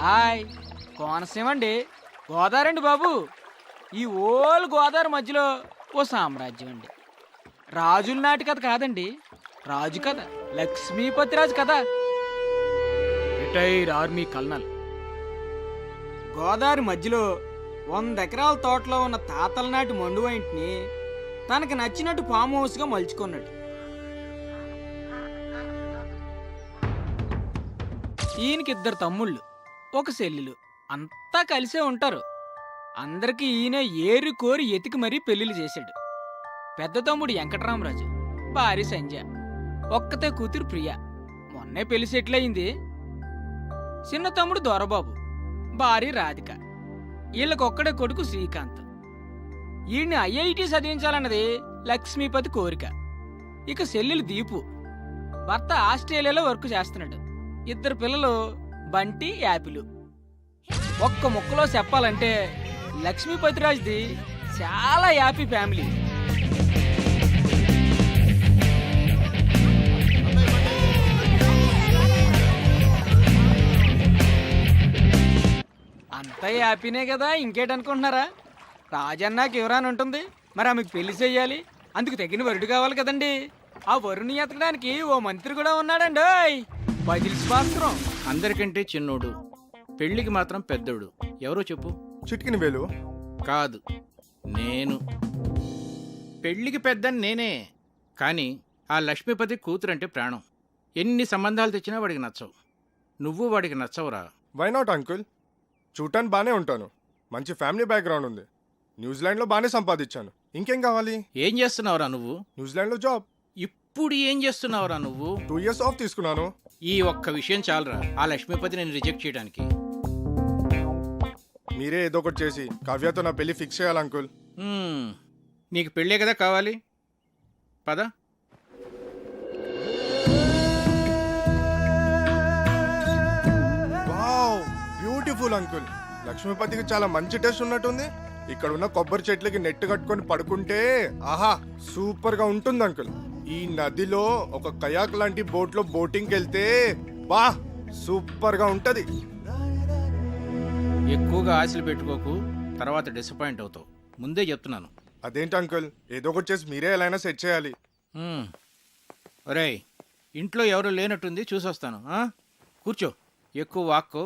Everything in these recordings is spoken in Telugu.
హాయ్, కోనసీమ అండి, గోదావరి అండి బాబు. ఈ ఓల్ గోదావరి మధ్యలో ఓ సామ్రాజ్యం అండి. రాజుల నాటి కథ కాదండి, రాజు కథ, లక్ష్మీపతి రాజు కథ. Retire army colonel. గోదావరి మధ్యలో 100 ఎకరాల తోటలో ఉన్న తాతల నాటి మండువా ఇంటిని తనకి నచ్చినట్టు ఫామ్ హౌస్గా మలుచుకున్నాడు. ఈయనకి 2 తమ్ముళ్ళు, 1 చెల్లెలు, అంతా కలిసే ఉంటారు. అందరికీ ఈయన ఏరి కోరి ఎతికి మరీ పెళ్లిళ్ళు చేశాడు. పెద్ద తమ్ముడు వెంకటరామరాజు, భార్య సంజ, ఒక్కతే కూతురు ప్రియ, మొన్నే పెళ్లి సెటిల్ అయింది. చిన్న తమ్ముడు దొరబాబు, భార్య రాధిక, వీళ్ళకొక్కడే కొడుకు శ్రీకాంత్. ఈయన్ని ఐఐటి చదివించాలన్నది లక్ష్మీపతి కోరిక. ఇక చెల్లెలు దీపు, భర్త ఆస్ట్రేలియాలో వర్క్ చేస్తున్నాడు. 2 పిల్లలు బంటి, యాపిలు. ఒక్క ముక్కలో చెప్పాలంటే లక్ష్మీపతిరాజుది చాలా హ్యాపీ ఫ్యామిలీ. అంతా హ్యాపీనే కదా, ఇంకేటనుకుంటున్నారా? రాజన్నాకి యువరాని ఉంటుంది, మరి ఆమెకు పెళ్లి చెయ్యాలి, అందుకు తగిన వరుడు కావాలి కదండి. ఆ వరుని ఎతకడానికి ఓ మంత్రి కూడా ఉన్నాడండి. బదిలి శాస్త్రం. అందరికంటే చిన్నోడు, పెళ్లికి మాత్రం పెద్దోడు. ఎవరో చెప్పు. చిట్కిని వేలు కాదు, నేను. పెళ్లికి పెద్దని నేనే, కానీ ఆ లక్ష్మీపతి కూతురంటే ప్రాణం. ఎన్ని సంబంధాలు తెచ్చినా వాడికి నచ్చవు. నువ్వు వాడికి నచ్చవురా. Why not uncle? చూడటానికి బాగానే ఉంటాను, మంచి ఫ్యామిలీ బ్యాక్గ్రౌండ్ ఉంది, న్యూజిలాండ్లో బాగానే సంపాదించాను. ఇంకేం కావాలి? ఏం చేస్తున్నావురా నువ్వు? న్యూజిలాండ్లో జాబ్. ఇప్పుడు ఏం చేస్తున్నావురా నువ్వు? 2 years ఆఫ్ తీసుకున్నాను. ఈ ఒక్క విషయం చాలరా ఆ లక్ష్మీపతి నేను రిజెక్ట్ చేయడానికి. మీరే ఏదో ఒకటి చేసి కావ్యతో నా పెళ్లి ఫిక్స్ చేయాలి అంకుల్. నీకు పెళ్ళే కదా కావాలి, పద. Wow, beautiful uncle. లక్ష్మీపతికి చాలా మంచి టేస్ట్ ఉన్నట్టుంది. ఇక్కడ ఉన్న కొబ్బరి చెట్లకి నెట్ కట్టుకొని పడుకుంటే ఆహా సూపర్ గా ఉంటుంది అంకుల్. ఈ నదిలో ఒక కయాక్ లాంటి బోట్ లో బోటింగ్ వెళ్తే బా సూపర్ గా ఉంటది. ఎక్కువగా ఆశలు పెట్టుకోకు, తర్వాత డిసప్పాయింట్ అవుతావు. ముందే చెప్తున్నాను. అదేంటి అంకుల్, ఏదో ఒకటి చేసి మీరే ఎలా అయినా సెట్ చేయాలి. ఒరేయ్, ఇంట్లో ఎవరు లేనట్టుంది, చూసొస్తాను. కూర్చో, ఎక్కువ వాక్కో.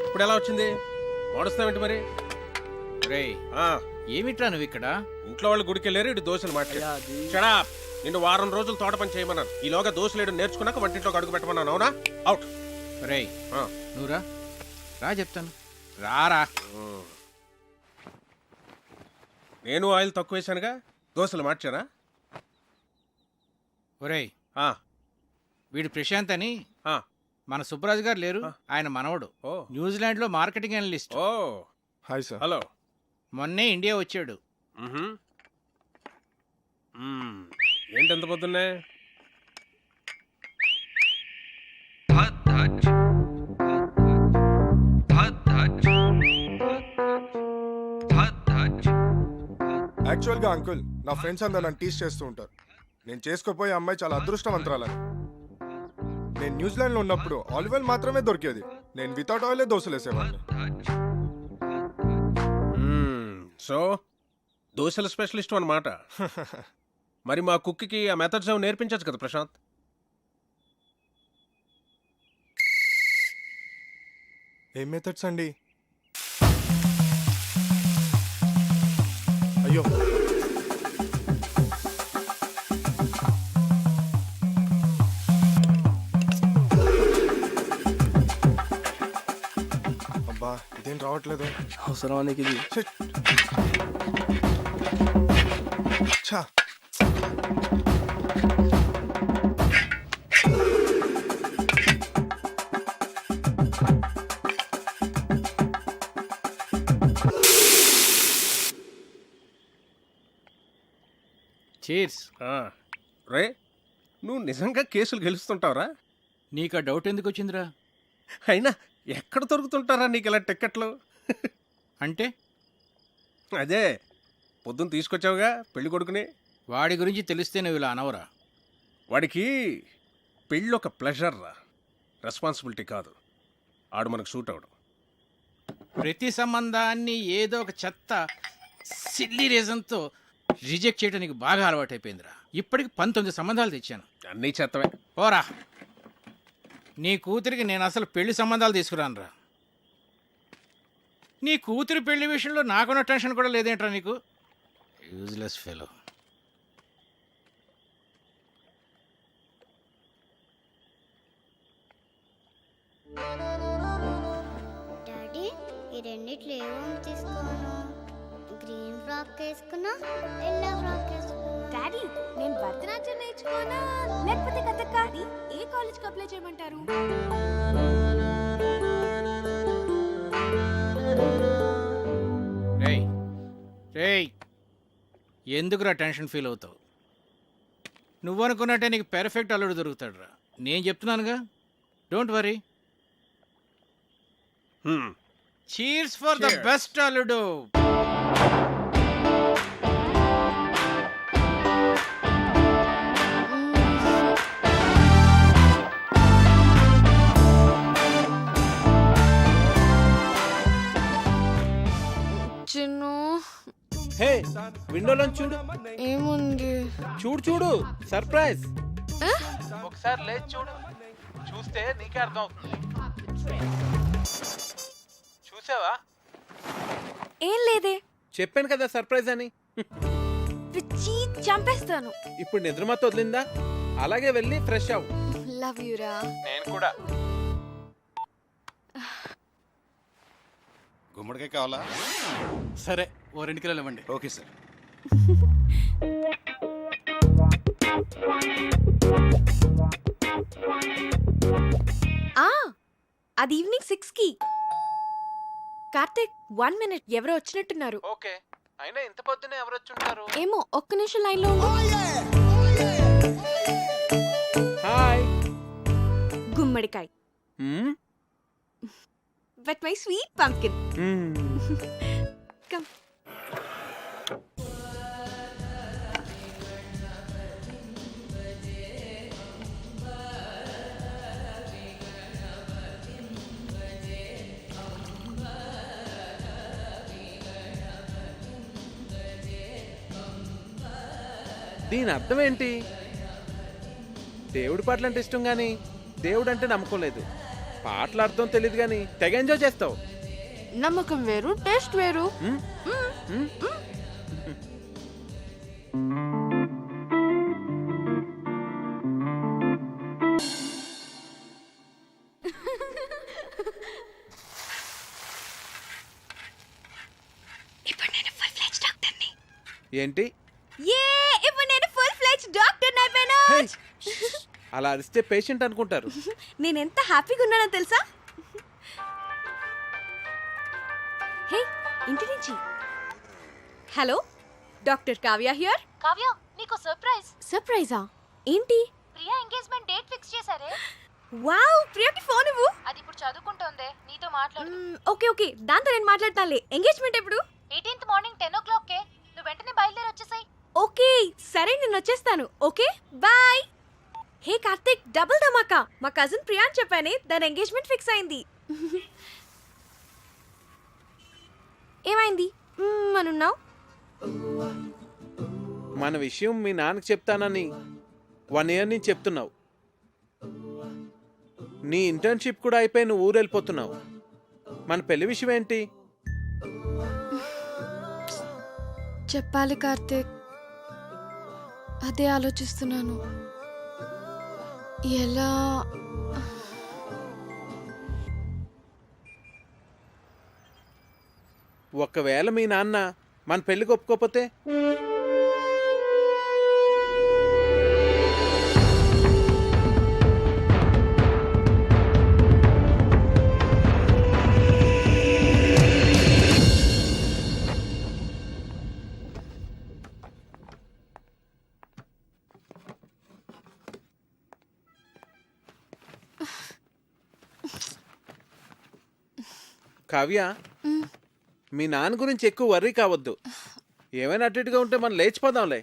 ఇప్పుడు ఎలా వచ్చింది? ఓడుస్తావేంటి మరి? రేయ్, ఏమిట్రా నువ్వు ఇక్కడ? ఇంట్లో వాళ్ళు గుడికి వెళ్ళారు, ఇటు దోశలు మాట్లాడా. నిన్ను వారం రోజులు తోట పని చేయమన్నాను. ఈలోగా దోశలేడు నేర్చుకున్నాక వంటింట్లోకి అడుగు పెట్టమన్నాను. అవునా? అవుట్. రేయ్, నువ్వురా, రా చెప్తాను. రారా. నేను ఆయిల్ తక్కువ వేసానుగా, దోశలు మార్చానా? ఒరేయ్, వీడు ప్రశాంత్ అని మన సుబ్బరాజు గారు లేరు, ఆయన మనవడు. న్యూజిలాండ్ లో మార్కెటింగ్ అనలిస్ట్. ఓ హాయ్ సార్. హలో. మొన్నే ఇండియా వచ్చాడు. ఏంటి ఎంత పొద్దున్నే? యాక్చువల్ గా అంకుల్, నా ఫ్రెండ్స్ అందరు నన్ను టీస్ చేస్తూ ఉంటారు. నేను చేసుకోపోయే అమ్మాయి చాలా అదృష్టవంతురాలని. నేను న్యూజిలాండ్ లో ఉన్నప్పుడు ఆలివ్ ఆయిల్ మాత్రమే దొరికేది. నేను వితౌట్ ఆయిలే దోశలు వేసేవాడిని. సో దోశల స్పెషలిస్ట్ అన్నమాట. మరి మా కుక్కి ఆ మెథడ్స్ ఏమో నేర్పించచ్చు కదా ప్రశాంత్? ఏం మెథడ్స్ అండి? అయ్యో, అబ్బా ఇదేం రావట్లేదు. అవసరం నీకు ఇది? ఛా, చీర్స్. రే, నువ్వు నిజంగా కేసులు గెలుస్తుంటావురా? నీకు ఆ డౌట్ ఎందుకు వచ్చిందిరా? అయినా ఎక్కడ దొరుకుతుంటారా నీకు ఇలా టిక్కెట్లు? అంటే అదే పొద్దున్న తీసుకొచ్చావుగా పెళ్లి కొడుకుని. వాడి గురించి తెలిస్తే నువ్వు ఇలా అనవరా. వాడికి పెళ్ళి ఒక ప్లెజర్ రా, రెస్పాన్సిబిలిటీ కాదు. ఆడు మనకు సూట్ అవడు. ప్రతి సంబంధాన్ని ఏదో ఒక చెత్త సిల్లీ రీజన్తో రిజెక్ట్ చేయడం నీకు బాగా అలవాటైపోయిందిరా. ఇప్పటికి 19 సంబంధాలు తెచ్చాను. అన్నీ చెత్తవే. పోరా, నీ కూతురికి నేను అసలు పెళ్లి సంబంధాలు తీసుకురానురా. నీ కూతురి పెళ్లి విషయంలో నాకున్న టెన్షన్ కూడా లేదేంట్రా నీకు? Useless fellow. డాడీ ఈ రెండిట్లో ఏమేమి తీసుకోను? గ్రీన్ ఫ్రాక్ వేసుకున్నా, ఎల్లో ఫ్రాక్ వేసుకున్నా. డాడీ నేను భరతనాట్యం నేర్చుకోనా లేకపోతే కథక్కాడి? ఏ కాలేజ్కి అప్లై చేయమంటారు? రేయ్ రేయ్, ఎందుకురా టెన్షన్ ఫీల్ అవుతావు? నువ్వు అనుకున్నట్టే నీకు పెర్ఫెక్ట్ అల్లుడు దొరుకుతాడురా. నేను చెప్తున్నానుగా, don't worry. Cheers for the Cheers. Best అల్లుడు. చిన్ను హే, విండోలో చూడు. ఏముంది? చూడు సర్ప్రైజ్. ఒకసారి లేచి చూడు, చూస్తే నీకే అర్థం అవుతుంది. చూసావా? ఏం లేదే. చెప్పాను కదా సర్ప్రైజ్ అని. పిచ్చి చంపేస్తాను. ఇప్పుడు నిద్రమత వదిలిందా? అలాగే వెళ్ళి ఫ్రెష్ అవ్వు. లవ్ యూరా. నేను కూడా. గుమ్మడికాయ కావాలా? సరే, ఓ 2 కిలోలు ఇవ్వండి. Okay sir. అది ఈవినింగ్ 6కి. కార్తీక్ 1 minute, ఎవరో వచ్చినట్టున్నారు. ఓకే, అయినా ఇంత పొద్దునే ఎవరు వచ్చి ఉంటారు? ఏమో, ఒక్క నిమిషం లైన్ లో ఉండు. హాయ్. గుమ్మడికాయ. But my sweet pumpkin. Come. దీని అర్థం ఏంటి? దేవుడి పాటలు అంటే ఇష్టం కానీ దేవుడు అంటే నమ్మకం లేదు. పాటల అర్థం తెలియదు కానీ తెగ ఎంజాయ్ చేస్తావు. నమ్మకం వేరు, టేస్ట్ వేరు. ఇప్పుడు నేను ఫుల్ ఫ్లెడ్జ్ డాక్టర్ని. ఏంటి? ఇప్పుడు నేను ఫుల్ ఫ్లెడ్జ్ డాక్టర్ని అయిపోయాను. హే, అలా అరిస్తే పేషెంట్ అనుకుంటారు. నేను ఎంత హ్యాపీగా ఉన్నానో తెలుసా? హే, ఇంటి నుంచి. Hello, doctor Kavya here. Kavya, నీకు సర్ప్రైజ్. సర్ప్రైజా? ఏంటి? ప్రియా ఎంగేజ్మెంట్ డేట్ ఫిక్స్ చేశారే. వావ్, ప్రియకి ఫోన్ ఇవ్వు. అది ఇప్పుడు చదువుకుంటోందే, నీతో మాట్లాడు. ఓకే ఓకే, దాంతో నేను మాట్లాడతానులే. ఎంగేజ్మెంట్ ఎప్పుడు? 18th మార్నింగ్ 10 o'clock కే. నువ్వు వెంటనే బయలుదేరి వచ్చేసాయి. ఓకే సరే, నేను వచ్చేస్తాను. Okay bye. Hey Karthik, double ధమాకా. మా కజిన్ ప్రియాన్ చెప్పానే, దాని ఎంగేజ్మెంట్ ఫిక్స్ అయింది. ఏమైంది అనున్నావు? మన విషయం మీ నాన్నకి చెప్తానని 1 year నుంచి చెప్తున్నావు. నీ ఇంటర్న్షిప్ కూడా అయిపోయి నువ్వు ఊరు వెళ్ళిపోతున్నావు. మన పెళ్లి విషయం ఏంటి? చెప్పాలి కార్తిక్, అదే ఆలోచిస్తున్నాను. ఎలా? ఒకవేళ మీ నాన్న మన పెళ్లికి ఒప్పుకోకపోతే? కావ్య, మీ నాన్న గురించి ఎక్కువ వర్రీ కావద్దు. ఏమైనా అటు ఇటుగా ఉంటే మనం లేచిపోదాంలే.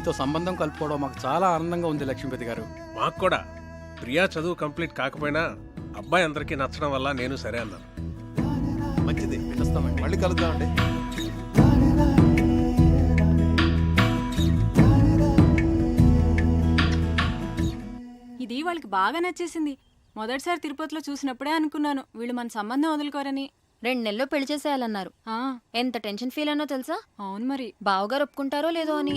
మీతో సంబంధం కలుపుకోవడం మాకు చాలా ఆనందంగా ఉంది లక్ష్మీపతి గారు. మాకు కూడా ప్రియా చదువు కంప్లీట్ కాకపోయినా అబ్బాయి అందరికీ నచ్చడం వల్ల నేను సరే అన్నాను. మంచిది, వస్తామండి. మళ్ళీ కలుద్దామండి. ఇది వాళ్ళకి బాగా నచ్చేసింది. మొదటిసారి తిరుపతిలో చూసినప్పుడే అనుకున్నాను వీళ్ళు మన సంబంధం వదులుకోరని. 2 నెలల్లో పెళ్లి చేసేయాలన్నారు. ఆ, ఎంత టెన్షన్ ఫీల్ అయినో తెలుసా? అవును మరి. బావగారు ఒప్పుకుంటారో లేదో అని.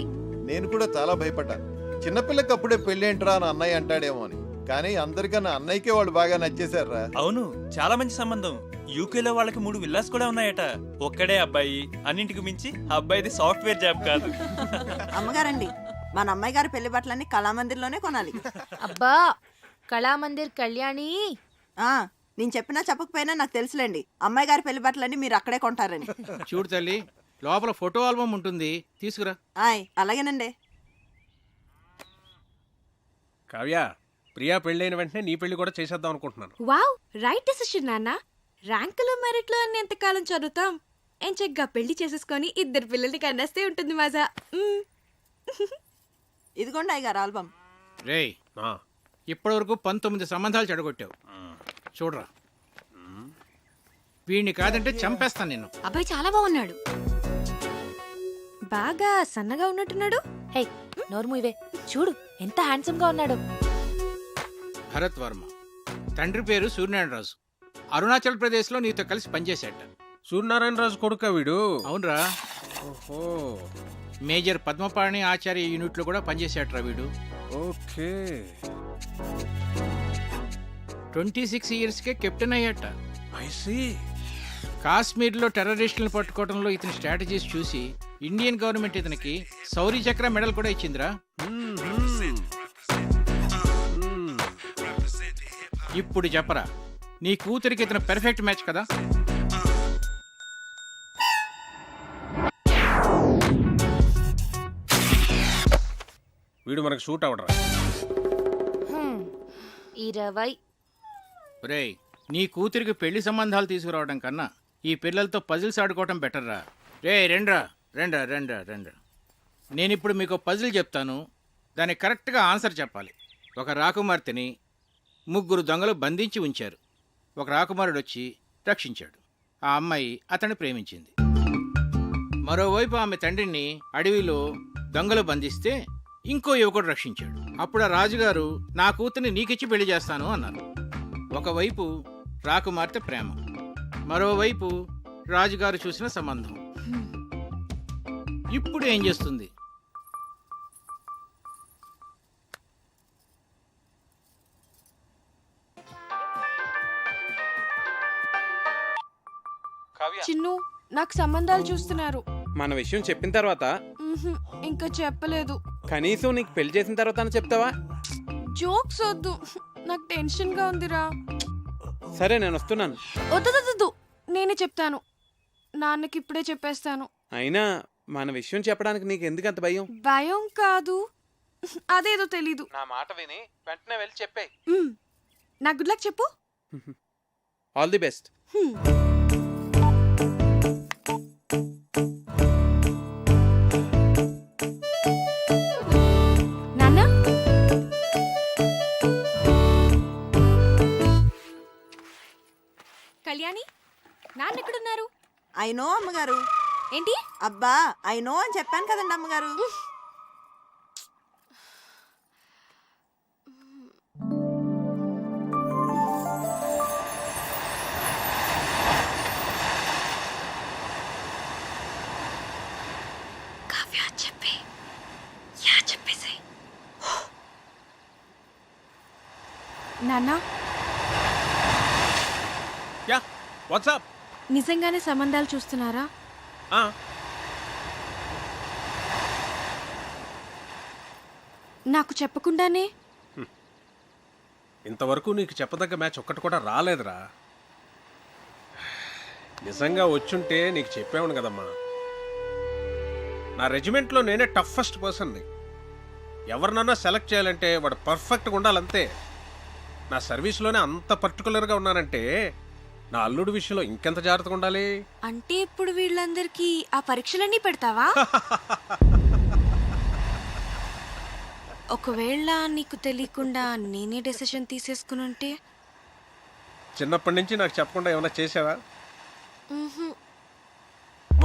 నేను కూడా చాలా భయపడ్డాను. చిన్నపిల్లకి అప్పుడే పెళ్లి ఏంట్రా అని అన్నయ్య అంటాడేమో అని. కానీ అందరికన్నా అన్నయ్యకే వాళ్ళు బాగా నచ్చేశారా. అవును, చాలా మంచి సంబంధం. యూకేలో వాళ్ళకి 3 విల్లాస్ కూడా ఉన్నాయట. ఒక్కడే అబ్బాయి, అన్నింటికి మించి ఆ అబ్బాయిది సాఫ్ట్వేర్ జాబ్ కాదు. అమ్మగారండి, మన అమ్మాయి గారి పెళ్లి బట్టలన్నీ కళామందిర్లోనే కొనాలి. అబ్బా, కళామందిర్ కళ్యాణి. నేను చెప్పినా చెప్పకపోయినా నాకు తెలుసులేండి, అమ్మాయి గారి పెళ్లి బట్టలన్నీ మీరు అక్కడే కొంటారని. చూడు తల్లి, లోపల ఫోటో ఆల్బమ్ ఉంటుంది, తీసుకురా. అలాగేనండి. కావ్య, ప్రియా పెళ్ళైన వెంటనే నీ పెళ్లి కూడా చేసేద్దాం అనుకుంటున్నాను. వావ్, రైట్ డెసిషన్ నాన్న. ర్యాంకులు మెరిట్లు అని ఎంతకాలం చదువుతాం? ఎంచగ్గా పెళ్లి చేసేసుకొని 2 పిల్లల్ని కన్నేస్తే ఉంటుంది మజా. ఇదిగోండి అయ్యగారు ఆల్బమ్. రేయ్, ఇప్పటివరకు 19 సంబంధాలు చెడగొట్టావు. చూడరా, వీడిని కాదంటే చంపేస్తాను నిన్ను. అబ్బాయి చాలా బాగున్నాడు. బాగా సన్నగా ఉన్నట్టున్నాడు. హే, నోర్ముయివే, చూడు ఎంత హ్యాండ్సమ్ గా ఉన్నాడు. భరత్ వర్మ, తండ్రి పేరు సూర్యనారాయణరాజు. అరుణాచల్ ప్రదేశ్ లో నీతో కలిసి పనిచేశాట. సూర్యనారాయణరాజు కొడుకా వీడు? అవునరా. ఓహో, మేజర్ పద్మపాణి ఆచార్య యూనిట్ లో కూడా పనిచేశాట్రా వీడు. ఓకే. 26 years కే కెప్టెన్ అయ్యాట. I see. కాశ్మీర్లో టెర్రరిస్టులను పట్టుకోవడంలో ఇతని స్ట్రాటజీస్ చూసి ఇండియన్ గవర్నమెంట్ ఇతనికి శౌర్య చక్ర మెడల్ కూడా ఇచ్చిందిరా. ఇప్పుడు చెప్పరా, నీ కూతురికి ఇతను పెర్ఫెక్ట్ మ్యాచ్ కదా? వీడు మనకు షూట్ అవడరా. 20. రేయ్, నీ కూతురికి పెళ్లి సంబంధాలు తీసుకురావడం కన్నా ఈ పిల్లలతో పజిల్స్ ఆడుకోవటం బెటర్రా. రే రెండ్రా రెండ్రా రెండ్రా రెండ్రా. నేనిప్పుడు మీకు పజిల్ చెప్తాను, దానికి కరెక్ట్గా ఆన్సర్ చెప్పాలి. ఒక రాకుమార్తెని 3 దొంగలు బంధించి ఉంచారు. ఒక రాకుమారుడు వచ్చి రక్షించాడు. ఆ అమ్మాయి అతన్ని ప్రేమించింది. మరోవైపు ఆమె తండ్రిని అడవిలో దొంగలు బంధిస్తే ఇంకో యువకుడు రక్షించాడు. అప్పుడు ఆ రాజుగారు నా కూతుర్ని నీకిచ్చి పెళ్లి చేస్తాను అన్నారు. ఒకవైపు రాకుమార్తె ప్రేమ, మరోవైపు రాజుగారు చూసిన సంబంధం. ఇప్పుడు ఏం చేస్తుంది? చిన్ను, నాకు సంబంధాలు చూస్తున్నారు. మన విషయం చెప్పిన తర్వాత ఇంకా చెప్పలేదు. కనీసం నీకు పెళ్లి చేసిన తర్వాత చెప్తావా? జోక్స్ వద్దు, నాకు టెన్షన్ గా ఉందిరా. సరే, నేను వస్తున్నాను. వద్దు, నేనే చెప్తాను. నాన్నకి ఇప్పుడే చెప్పేస్తాను. అయినా మన విషయం చెప్పడానికి నీకు ఎందుకు అంత భయం? భయం కాదు, అదేదో తెలీదు. నా మాట విని వెంటనే వెళ్ళి చెప్పే. నా గుడ్ లక్ చెప్పు. All the best. నాన్న, కళ్యాణి, నాన్న ఎక్కడున్నారు? ఐ నో అమ్మగారు. ఏంటి? అబ్బా, ఐ నో అని చెప్పాను కదండి అమ్మగారు. నాన్న, యా, వాట్సాప్. నిజంగానే సంబంధాలు చూస్తున్నారా? నాకు చెప్పకుండానే? ఇంతవరకు నీకు చెప్పదగ్గ మ్యాచ్ ఒక్కటి కూడా రాలేదురా. నిజంగా వచ్చుంటే నీకు చెప్పేవాడు కదమ్మా. నా రెజిమెంట్లో నేనే టఫెస్ట్ పర్సన్ని. ఎవరినన్నా సెలెక్ట్ చేయాలంటే వాడు పర్ఫెక్ట్గా ఉండాలంతే. నా సర్వీస్లోనే అంత పర్టికులర్గా ఉన్నానంటే నా అల్లుడి విషయంలో ఇంకెంత జాగ్రత్తగా ఉండాలి. అంటే ఇప్పుడు వీళ్ళందరికీ ఆ పరీక్షలన్నీ పెడతావా? ఒకవేళ నీకు తెలియకుండా నేనే డెసిషన్ తీసేసుకుని ఉంటే చిన్నప్పటి నుంచి నాకు చెప్పకుండా ఏమైనా చేసావా?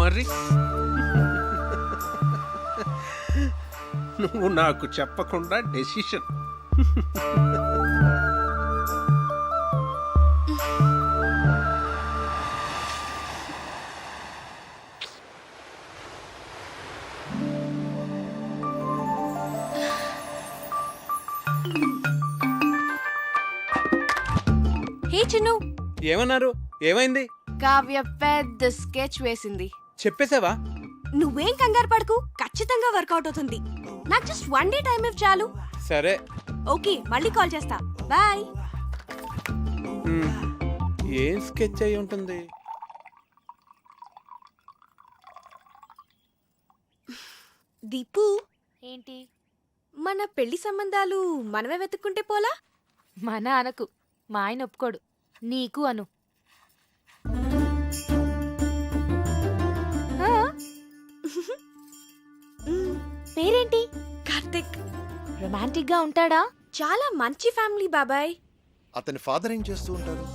మరి నువ్వు నాకు చెప్పకుండా డెసిషన్. హే చిన్ను, ఏమన్నారు? ఏమైంది? కావ్య పెద్ద స్కెచ్ వేసింది. చెప్పేసావా? నువ్వేం కంగారు పడకు, ఖచ్చితంగా వర్కౌట్ అవుతుంది. నాకు జస్ట్ 1 డే టైం ఇవ్వు చాలు. సరే. ఓకే, మళ్ళీ కాల్ చేస్తా. బాయ్. ఏం స్కెచ్ అయి ఉంటుంది? దీపు, ఏంటి? మన పెళ్లి సంబంధాలు మనమే వెతుక్కుంటే పోలా? మన అనకు, మా ఆయన ఒప్పుకోడు. నీకు అను. పేరేంటి? కార్తిక్. రొమాంటిక్ గా ఉంటాడా? చాలా మంచి ఫ్యామిలీ బాబాయ్. అతని ఫాదర్ ఏం చేస్తూ ఉంటారు?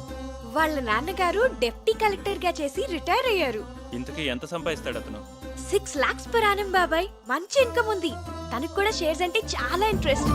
వాళ్ళ నాన్నగారు డెప్యూటీ కలెక్టర్ గా చేసి రిటైర్ అయ్యారు. ఇంతకీ ఎంత సంపాదిస్తాడు అతను? 6 lakhs per annum బాబాయ్. మంచి ఇన్కమ్ ఉంది. తనకు కూడా షేర్స్ అంటే చాలా ఇంట్రెస్ట్.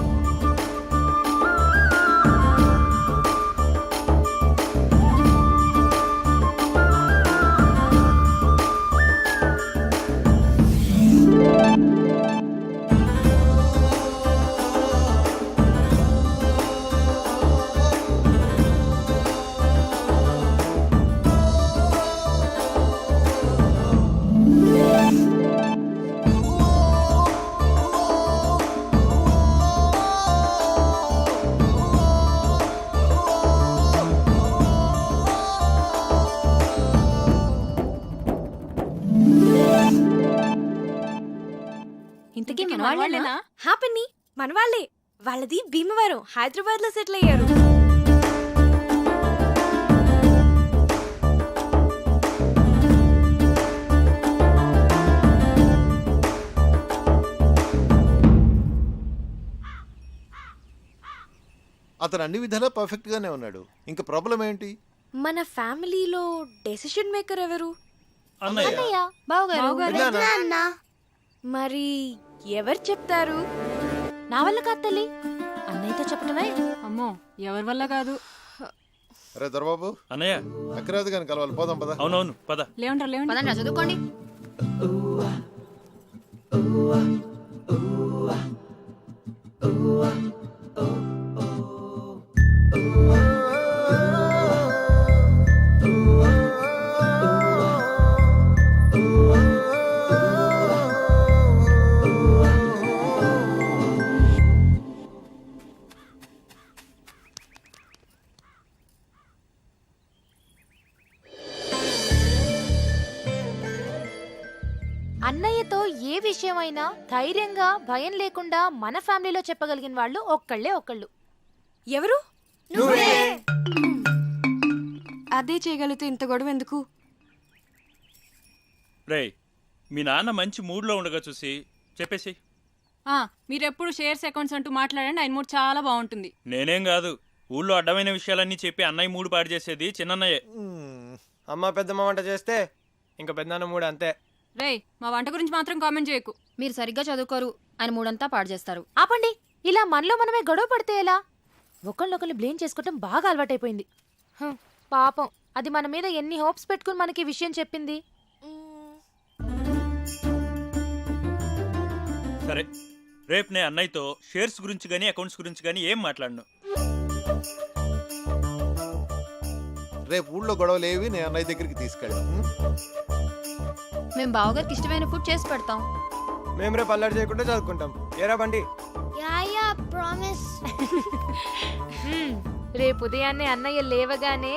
ఇంతకీ మన వాళ్ళేనా? హ్యాపీని మన వాళ్ళే. వాళ్ళది భీమవరం, హైదరాబాద్ లో సెటిల్ అయ్యారు. అతను అన్ని విధాలా పర్ఫెక్ట్ గానే ఉన్నాడు. ఇంకా ప్రాబ్లం ఏంటి? మన ఫ్యామిలీలో డెసిషన్ మేకర్ ఎవరు? అన్నయ్య, బావగారు. మరి ఎవరు చెప్తారు? నా వల్ల కాదు తల్లి, అన్నయ్యతో చెప్పటమే. అమ్మో, ఎవరి వల్ల కాదు. అరే దొరబాబు, అన్నయ్య అక్కరాదు కానీ కలవాలి. పోదాం పద. అవునవును పద. లేవంటారు. చదువుకోండి. అన్నయ్యతో ఏ విషయమైనా ధైర్యంగా భయం లేకుండా మన ఫ్యామిలీలో చెప్పగలిగిన వాళ్ళు ఒక్కళ్ళు. ఎవరు? అదే చేయగలిగితే ఇంత గొడవ ఎందుకు? రేయ్, మీ నాన్న మంచి మూడ్లో ఉండగా చూసి చెప్పేసి. మీరెప్పుడు షేర్స్ అకౌంట్స్ అంటూ మాట్లాడండి, ఆయన మూడు చాలా బాగుంటుంది. నేనేం కాదు, ఊళ్ళో అడ్డమైన విషయాలన్నీ చెప్పి అన్నయ్య మూడు పాడు చేసేది చిన్నన్నయ్యే. అమ్మ పెద్దమ్మ వంట చేస్తే ఇంకా పెద్దనాన్న మూడు అంతే. రేయ్, మా వంట గురించి మాత్రం కామెంట్ చేయకు. మీరు సరిగ్గా చదువుకోరు, ఆయన మూడంతా పాడు చేస్తారు. ఆపండి, ఇలా మనలో మనమే గొడవ పడితే ఎలా? ఒకళ్ళొకళ్ళు బ్లేమ్ చేసుకోవటం బాగా అలవాటైపోయింది. పాపం, అది మన మీద ఎన్ని హోప్స్ పెట్టుకుని మనకి విషయం చెప్పింది. సరే, రేపు నేను అన్నయ్యతో షేర్స్ గురించి కానీ అకౌంట్స్ గురించి కానీ ఏం మాట్లాడను. రేపు ఊళ్ళో గొడవలేవి నేను అన్నయ్య దగ్గరికి తీసుకెళ్ళాం. మేము బావగారికి ఇష్టమైన ఫుడ్ చేసి పెడతాం. మేము రేపు అల్లరి చేయకుండా చదువుకుంటాం. ఏరా బండి? Yeah promise. రేపు ఉదయాన్నే అన్నయ్య లేవగానే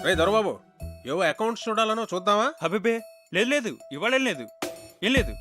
రే దొరబాబు, ఏవో అకౌంట్స్ చూడాలనో చూద్దామా? అబ్బే, లేదు లేదు ఇవాళ ఏం లేదు